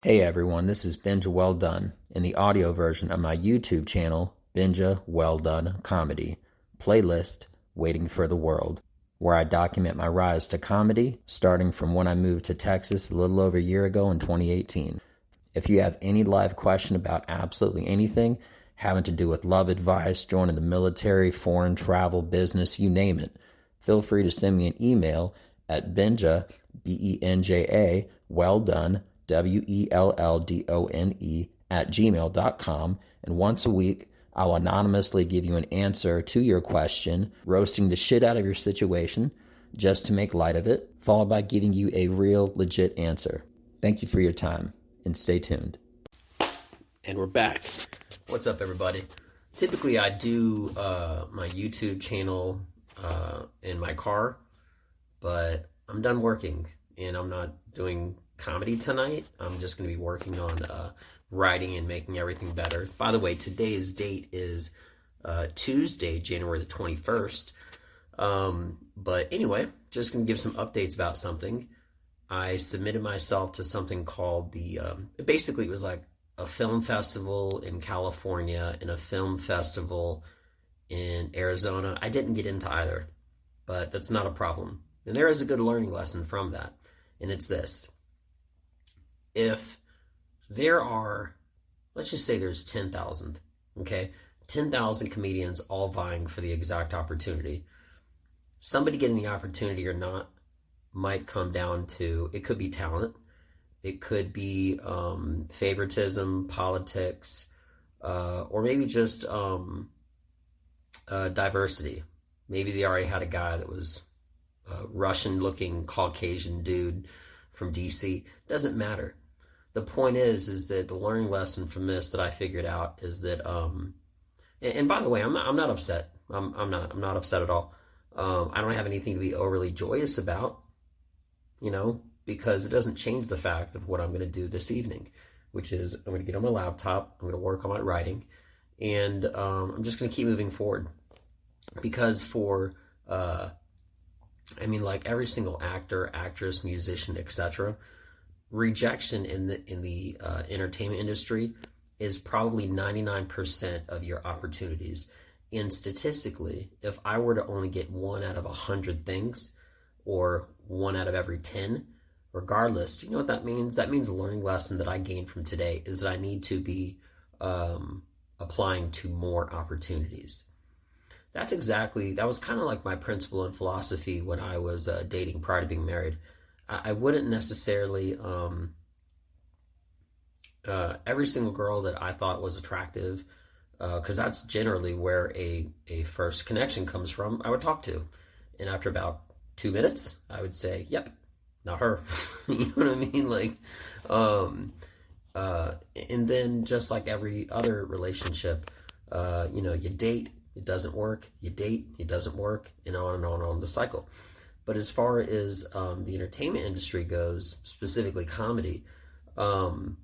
Hey everyone, this is Benja Welldone in the audio version of my YouTube channel, Benja Welldone Comedy, playlist Waiting for the World, where I document my rise to comedy starting from when I moved to Texas a little over a year ago in 2018. If you have any live question about absolutely anything having to do with love advice, joining the military, foreign travel, business, you name it, feel free to send me an email at Benja, Benja, Welldone, Welldone at gmail.com. And once a week, I'll anonymously give you an answer to your question, roasting the shit out of your situation just to make light of it, followed by giving you a real, legit answer. Thank you for your time, and stay tuned. And we're back. What's up, everybody? Typically, I do my YouTube channel in my car, but I'm done working, and I'm not doing comedy tonight. I'm just going to be working on writing and making everything better. By the way, today's date is Tuesday, January the 21st. But anyway, just going to give some updates about something. I submitted myself to something called basically it was like a film festival in California and a film festival in Arizona. I didn't get into either, but that's not a problem. And there is a good learning lesson from that. And it's this. If there are, let's just say there's 10,000, okay? 10,000 comedians all vying for the exact opportunity. Somebody getting the opportunity or not might come down to, it could be talent, it could be favoritism, politics, or maybe just diversity. Maybe they already had a guy that was a Russian-looking Caucasian dude from DC. Doesn't matter. The point is that the learning lesson from this that I figured out is that, and by the way, I'm not upset. I'm not upset at all. I don't have anything to be overly joyous about, because it doesn't change the fact of what I'm going to do this evening, which is I'm going to get on my laptop, I'm going to work on my writing, and I'm just going to keep moving forward. Because like every single actor, actress, musician, etc., rejection in the entertainment industry is probably 99% of your opportunities. And statistically, if I were to only get 1 out of 100 things, or 1 out of every 10, regardless, do you know what that means? That means a learning lesson that I gained from today is that I need to be applying to more opportunities. That was kind of like my principle and philosophy when I was dating prior to being married. I wouldn't necessarily, every single girl that I thought was attractive, because that's generally where a first connection comes from, I would talk to. And after about 2 minutes, I would say, yep, not her. You know what I mean? And then just like every other relationship, you date, it doesn't work, you date, it doesn't work, and on and on and on the cycle. But as far as the entertainment industry goes, specifically comedy, not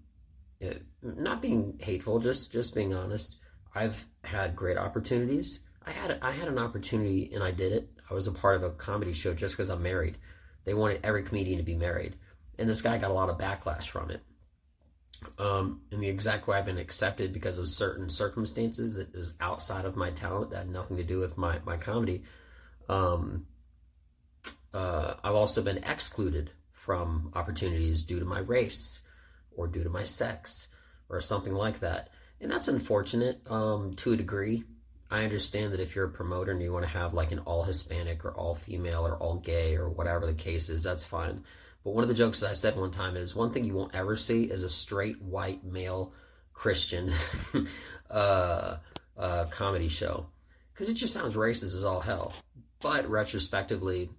being hateful, just being honest, I've had great opportunities. I had an opportunity and I did it. I was a part of a comedy show just because I'm married. They wanted every comedian to be married. And this guy got a lot of backlash from it. In the exact way I've been accepted because of certain circumstances that is outside of my talent, that had nothing to do with my comedy. I've also been excluded from opportunities due to my race or due to my sex or something like that. And that's unfortunate to a degree. I understand that if you're a promoter and you want to have like an all Hispanic or all female or all gay or whatever the case is, that's fine. But one of the jokes that I said one time is one thing you won't ever see is a straight white male Christian comedy show. Because it just sounds racist as all hell. But retrospectively,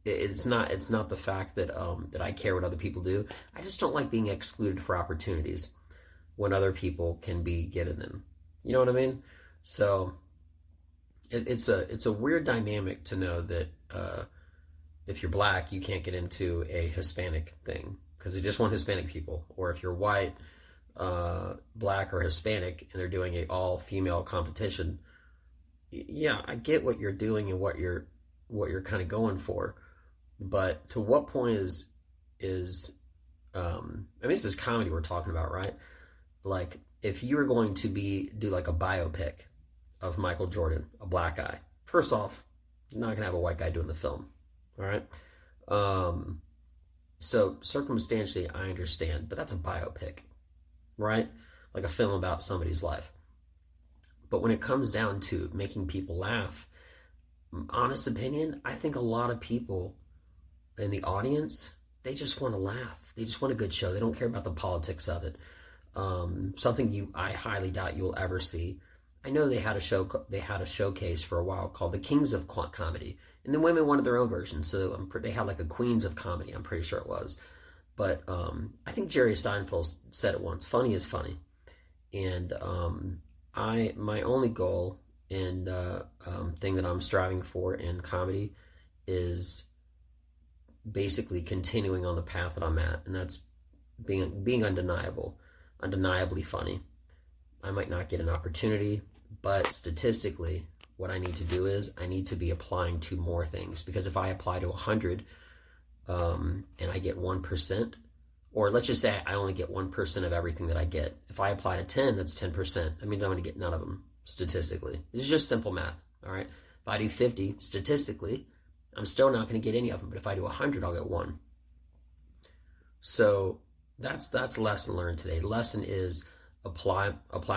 it's not the fact that that I care what other people do. I just don't like being excluded for opportunities when other people can be given them. You know what I mean? So it's a weird dynamic to know that if you're black, you can't get into a Hispanic thing because they just want Hispanic people. Or if you're white, black or Hispanic, and they're doing a all female competition. Yeah, I get what you're doing and what you're kind of going for. But to what point is this is comedy we're talking about, right? Like, if you were going to do like a biopic of Michael Jordan, a black guy, first off, you're not going to have a white guy doing the film, all right? So circumstantially, I understand, but that's a biopic, right? Like a film about somebody's life. But when it comes down to making people laugh, honest opinion, I think a lot of people in the audience, they just want to laugh. They just want a good show. They don't care about the politics of it. Something I highly doubt you'll ever see. I know they had a showcase for a while called the Kings of Comedy, and the women wanted their own version. So they had like a Queens of Comedy. I'm pretty sure it was, but I think Jerry Seinfeld said it once: "Funny is funny," and my only goal and thing that I'm striving for in comedy is basically continuing on the path that I'm at, and that's being undeniably funny. I might not get an opportunity, but statistically, what I need to do is I need to be applying to more things, because if I apply to 100 and I get 1%, or let's just say I only get 1% of everything that I get. If I apply to 10, that's 10%. That means I'm going to get none of them statistically. It's just simple math, all right? If I do 50, statistically, I'm still not going to get any of them. But if I do 100, I'll get one. So that's lesson learned today. The lesson is apply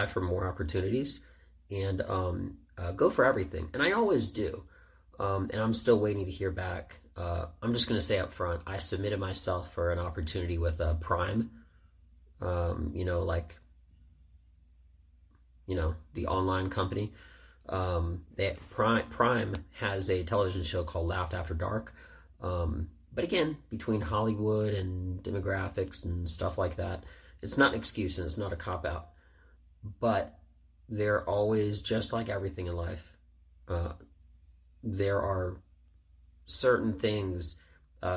for more opportunities, and go for everything. And I always do. And I'm still waiting to hear back. I'm just going to say up front, I submitted myself for an opportunity with Prime, the online company. Prime has a television show called Laughed After Dark. But again, between Hollywood and demographics and stuff like that, it's not an excuse and it's not a cop-out. But they're always, just like everything in life, there are certain things,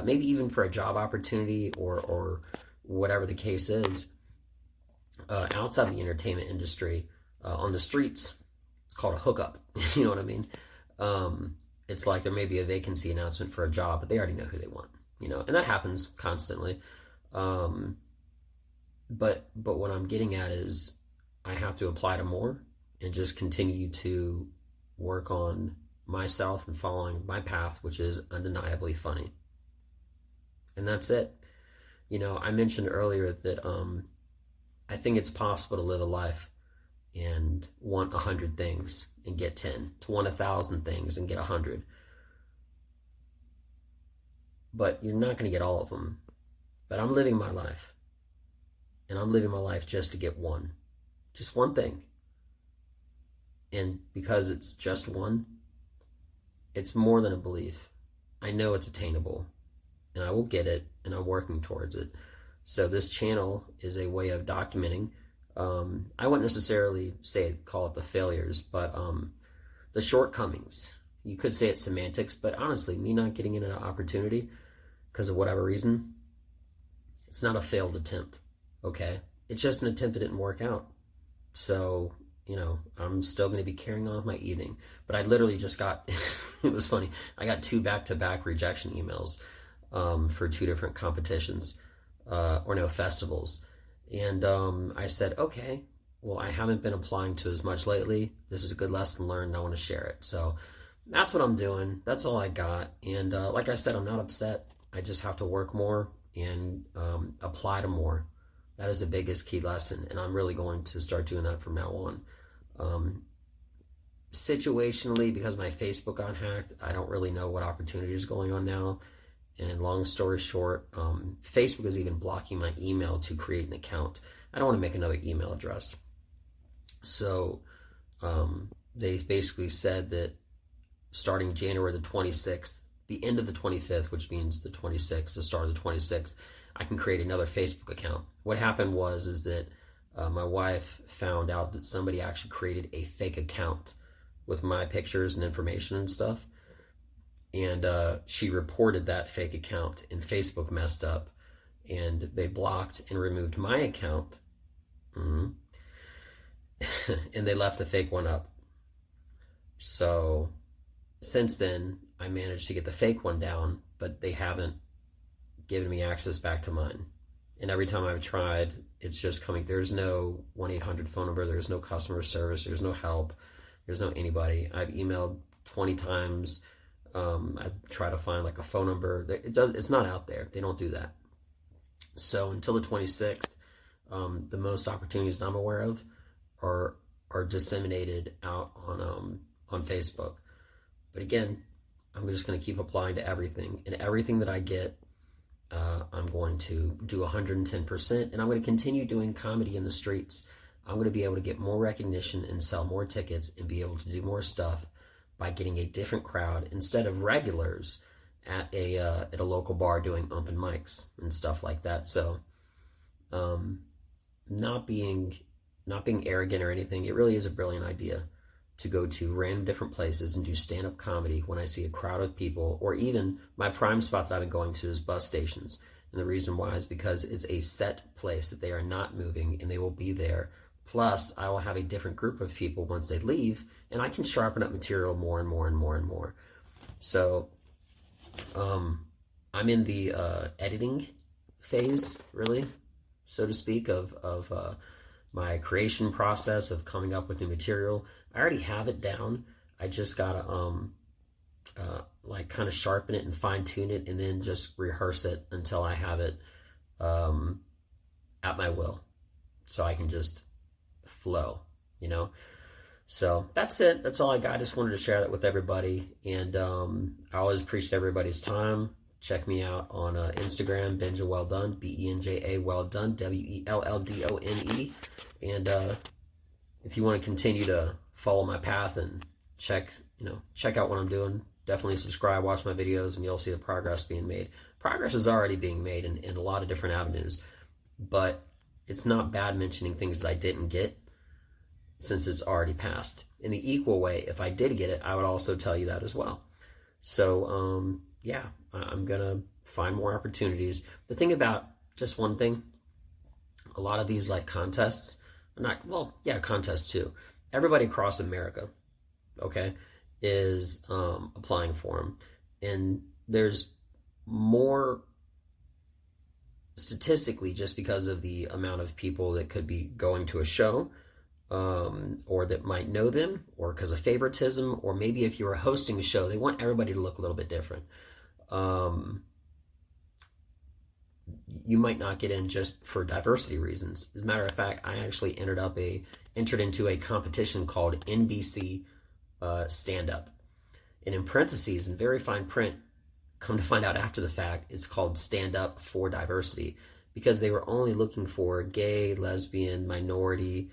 maybe even for a job opportunity or whatever the case is, outside of the entertainment industry, on the streets, it's called a hookup. You know what I mean? It's like there may be a vacancy announcement for a job, but they already know who they want, and that happens constantly. But what I'm getting at is I have to apply to more and just continue to work on myself and following my path, which is undeniably funny. And that's it. I mentioned earlier that I think it's possible to live a life and want 100 things and get 10, to want 1,000 things and get 100. But you're not going to get all of them. But I'm living my life. And I'm living my life just to get one. Just one thing. And because it's just one, it's more than a belief. I know it's attainable. And I will get it, and I'm working towards it. So this channel is a way of documenting. I wouldn't necessarily call it the failures, but the shortcomings. You could say it's semantics, but honestly, me not getting in an opportunity because of whatever reason, it's not a failed attempt, okay? It's just an attempt that didn't work out. So, I'm still going to be carrying on with my evening. But I literally just got, it was funny, I got 2 back-to-back rejection emails for 2 different competitions, festivals. And I said, okay, well, I haven't been applying to as much lately. This is a good lesson learned, and I want to share it. So that's what I'm doing. That's all I got. And like I said, I'm not upset. I just have to work more and apply to more. That is the biggest key lesson, and I'm really going to start doing that from now on. Situationally, because my Facebook got hacked, I don't really know what opportunity is going on now. And long story short, Facebook is even blocking my email to create an account. I don't want to make another email address. So they basically said that starting January the 26th, the end of the 25th, which means the 26th, the start of the 26th, I can create another Facebook account. What happened is that my wife found out that somebody actually created a fake account with my pictures and information and stuff. And she reported that fake account, and Facebook messed up, and they blocked and removed my account. And they left the fake one up. So since then, I managed to get the fake one down, but they haven't given me access back to mine. And every time I've tried, it's just coming. There's no 1-800 phone number. There's no customer service. There's no help. There's no anybody. I've emailed 20 times. I try to find like a phone number. It's not out there. They don't do that. So until the 26th, the most opportunities I'm aware of are disseminated out on Facebook. But again, I'm just going to keep applying to everything, and everything that I get, I'm going to do 110%, and I'm going to continue doing comedy in the streets. I'm going to be able to get more recognition and sell more tickets and be able to do more stuff by getting a different crowd instead of regulars at a local bar doing open mics and stuff like that. So, not being arrogant or anything, it really is a brilliant idea to go to random different places and do stand-up comedy when I see a crowd of people, or even my prime spot that I've been going to is bus stations. And the reason why is because it's a set place that they are not moving and they will be there. Plus, I will have a different group of people once they leave, and I can sharpen up material more and more and more and more. So, I'm in the editing phase, really, so to speak, of my creation process of coming up with new material. I already have it down. I just gotta like kind of sharpen it and fine tune it, and then just rehearse it until I have it at my will, so I can just flow, you know. So that's it. That's all I got. I just wanted to share that with everybody, and I always appreciate everybody's time. Check me out on Instagram, Benja Welldone, Benja Welldone, Welldone. And if you want to continue to follow my path and check out what I'm doing, definitely subscribe, watch my videos, and you'll see the progress being made. Progress is already being made in a lot of different avenues, but it's not bad mentioning things that I didn't get, since it's already passed. In the equal way, if I did get it, I would also tell you that as well. So, yeah, I'm going to find more opportunities. The thing about, just one thing, a lot of these like contests, contests too. Everybody across America, okay, is applying for them. And there's more, statistically, just because of the amount of people that could be going to a show, or that might know them, or because of favoritism, or maybe if you were hosting a show, they want everybody to look a little bit different. You might not get in just for diversity reasons. As a matter of fact, I actually entered into a competition called NBC Stand Up. And in parentheses, in very fine print, come to find out after the fact, it's called Stand Up for Diversity, because they were only looking for gay, lesbian, minority,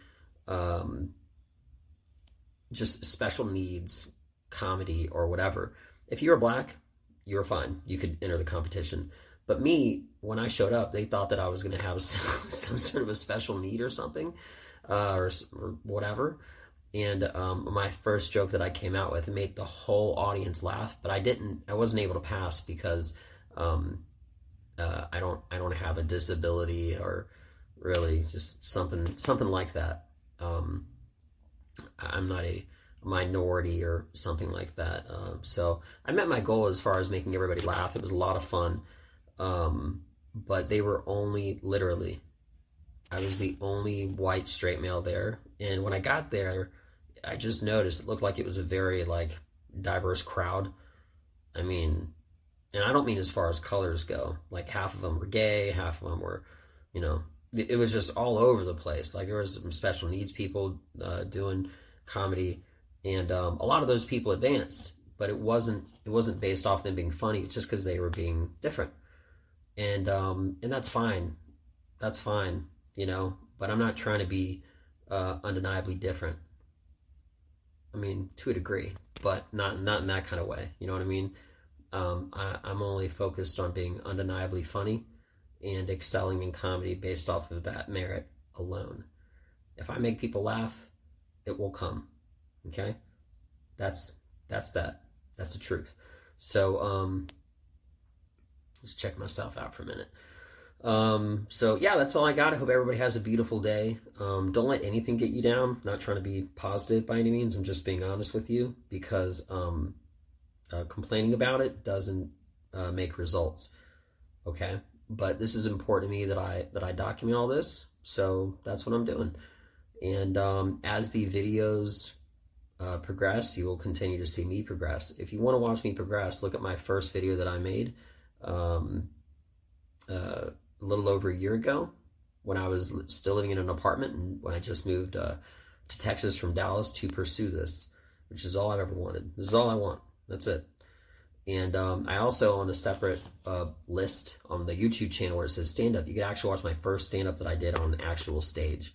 just special needs, comedy, or whatever. If you were black, you were fine. You could enter the competition. But me, when I showed up, they thought that I was going to have some sort of a special need or something, or whatever. And my first joke that I came out with made the whole audience laugh, but I wasn't able to pass because I don't have a disability, or really just something like that. I'm not a minority or something like that. So I met my goal as far as making everybody laugh. It was a lot of fun. But they were I was the only white straight male there. And when I got there, I just noticed it looked like it was a very like diverse crowd. I mean, and I don't mean as far as colors go. Like half of them were gay, half of them were, it was just all over the place. Like there was some special needs people doing comedy, and a lot of those people advanced, but it wasn't based off them being funny. It's just because they were being different, and that's fine. That's fine, But I'm not trying to be undeniably different. I mean, to a degree, but not in that kind of way. You know what I mean? I'm only focused on being undeniably funny and excelling in comedy based off of that merit alone. If I make people laugh, it will come. Okay? That's that. That's the truth. So let's check myself out for a minute. So yeah, that's all I got. I hope everybody has a beautiful day. Don't let anything get you down. I'm not trying to be positive by any means. I'm just being honest with you, because complaining about it doesn't make results. Okay? but this is important to me that I document all this. So that's what I'm doing. And as the videos progress, you will continue to see me progress. If you want to watch me progress, look at my first video that I made a little over a year ago when I was still living in an apartment, and when I just moved to Texas from Dallas to pursue this, which is all I've ever wanted. This is all I want. That's it. And I also, on a separate list on the YouTube channel where it says stand-up, you can actually watch my first stand-up that I did on an actual stage.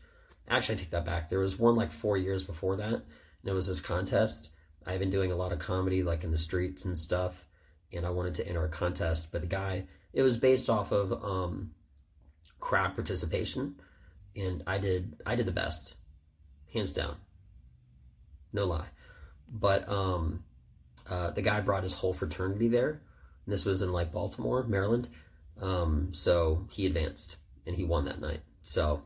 Actually, I take that back. There was one like 4 years before that, and it was this contest. I've been doing a lot of comedy like in the streets and stuff, and I wanted to enter a contest, but the guy, it was based off of crowd participation, and I did the best, hands down, no lie. But the guy brought his whole fraternity there, and this was in like Baltimore, Maryland. So he advanced and he won that night. So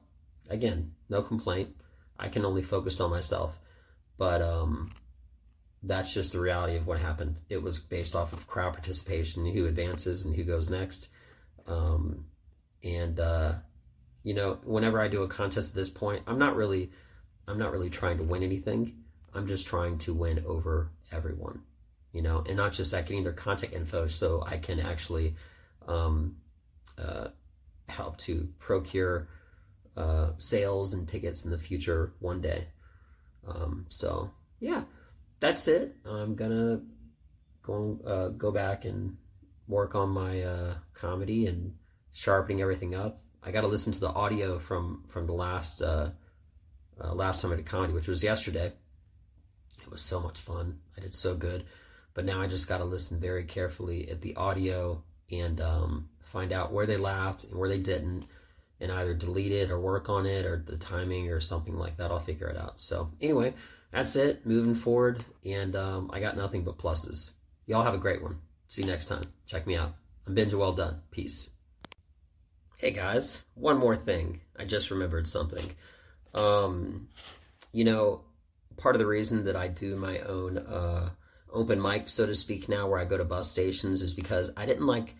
again, no complaint. I can only focus on myself, but that's just the reality of what happened. It was based off of crowd participation, who advances and who goes next. You know, whenever I do a contest at this point, I'm not really trying to win anything. I'm just trying to win over everyone, you know, and not just that, getting their contact info so I can actually help to procure sales and tickets in the future one day. So yeah, that's it. I'm gonna go back and work on my comedy and sharpening everything up. I got to listen to the audio from the last time I did comedy, which was yesterday. It was so much fun. I did so good. But now I just got to listen very carefully at the audio and find out where they laughed and where they didn't, and either delete it or work on it, or the timing or something like that. I'll figure it out. So anyway, that's it. Moving forward, and I got nothing but pluses. Y'all have a great one. See you next time. Check me out. I'm Benja. Welldone. Peace. Hey guys, one more thing. I just remembered something. You know, part of the reason that I do my own open mic, so to speak, now, where I go to bus stations, is because I didn't like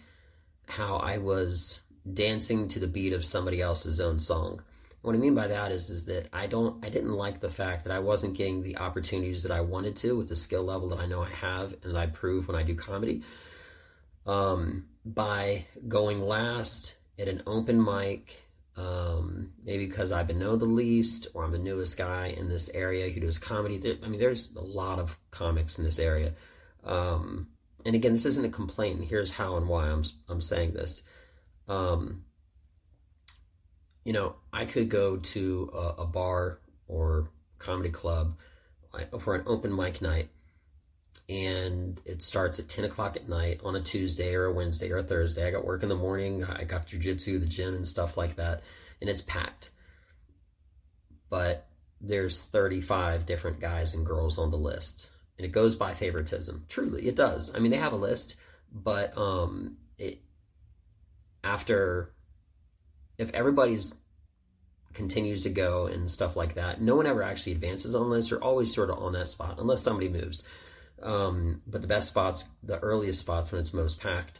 how I was dancing to the beat of somebody else's own song. What I mean by that is that I didn't like the fact that I wasn't getting the opportunities that I wanted to with the skill level that I know I have and that I prove when I do comedy. By going last at an open mic, maybe because I've been known the least, or I'm the newest guy in this area who does comedy. I mean, there's a lot of comics in this area. And again, this isn't a complaint. Here's how and why I'm saying this. You know, I could go to a bar or comedy club for an open mic night, and it starts at 10 o'clock at night on a Tuesday or a Wednesday or a Thursday. I got work in the morning. I got jujitsu, the gym and stuff like that, and it's packed. But there's 35 different guys and girls on the list, and it goes by favoritism. Truly, it does. I mean, they have a list, but if everybody's continues to go and stuff like that, no one ever actually advances on this. You're always sort of on that spot unless somebody moves. But the best spots, the earliest spots when it's most packed,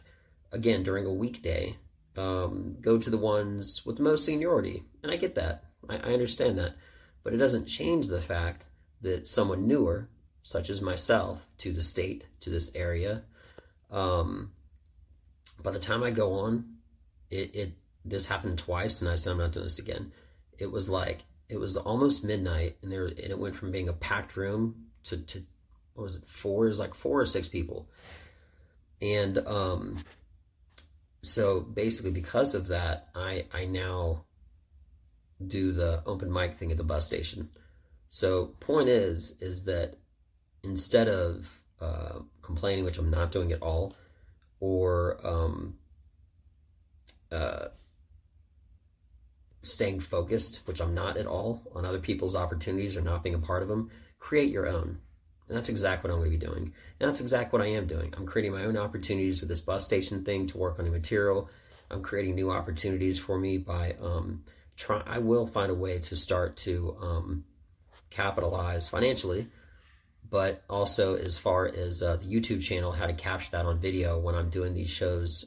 again, during a weekday, go to the ones with the most seniority. And I get that. I understand that. But it doesn't change the fact that someone newer, such as myself, to the state, to this area, by the time I go on, this happened twice, and I said I'm not doing this again. It was almost midnight, and it went from being a packed room to what was it? It was like 4 or 6 people. And so basically because of that, I now do the open mic thing at the bus station. So point is that instead of complaining, which I'm not doing at all, or staying focused, which I'm not at all, on other people's opportunities or not being a part of them, create your own. And that's exactly what I'm going to be doing. And that's exactly what I am doing. I'm creating my own opportunities with this bus station thing to work on new material. I'm creating new opportunities for me by I will find a way to start to capitalize financially, but also as far as the YouTube channel, how to capture that on video when I'm doing these shows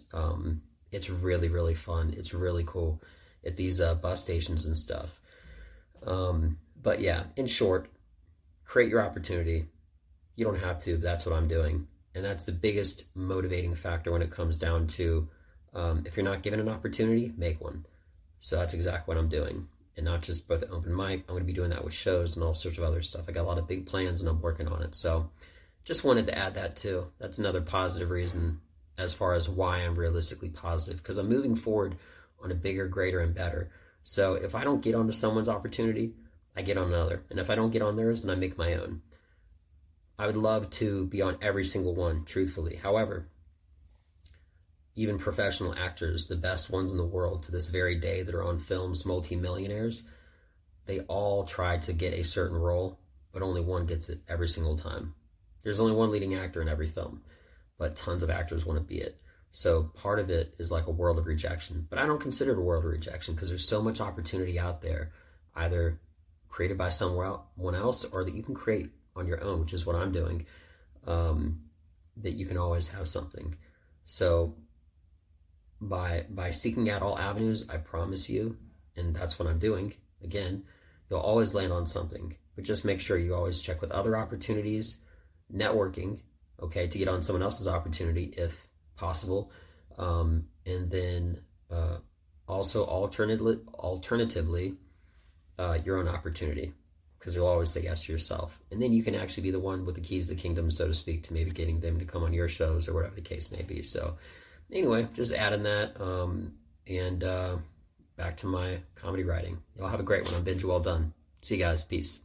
It's really, really fun. It's really cool at these bus stations and stuff. But yeah, in short, create your opportunity. You don't have to, but that's what I'm doing. And that's the biggest motivating factor when it comes down to if you're not given an opportunity, make one. So that's exactly what I'm doing. And not just with the open mic, I'm going to be doing that with shows and all sorts of other stuff. I got a lot of big plans and I'm working on it. So just wanted to add that too. That's another positive reason as far as why I'm realistically positive, because I'm moving forward on a bigger, greater, and better. So if I don't get onto someone's opportunity, I get on another. And if I don't get on theirs, then I make my own. I would love to be on every single one, truthfully. However, even professional actors, the best ones in the world to this very day that are on films, multi-millionaires, they all try to get a certain role, but only one gets it every single time. There's only one leading actor in every film, but tons of actors want to be it. So part of it is like a world of rejection. But I don't consider it a world of rejection because there's so much opportunity out there, either created by someone else or that you can create on your own, which is what I'm doing, that you can always have something. So by seeking out all avenues, I promise you, and that's what I'm doing, again, you'll always land on something. But just make sure you always check with other opportunities, networking, okay, to get on someone else's opportunity if possible. And then also alternatively, your own opportunity, because you'll always say yes to yourself. And then you can actually be the one with the keys to the kingdom, so to speak, to maybe getting them to come on your shows or whatever the case may be. So anyway, just adding that. And back to my comedy writing. Y'all have a great one. I'm Benja. Welldone. See you guys. Peace.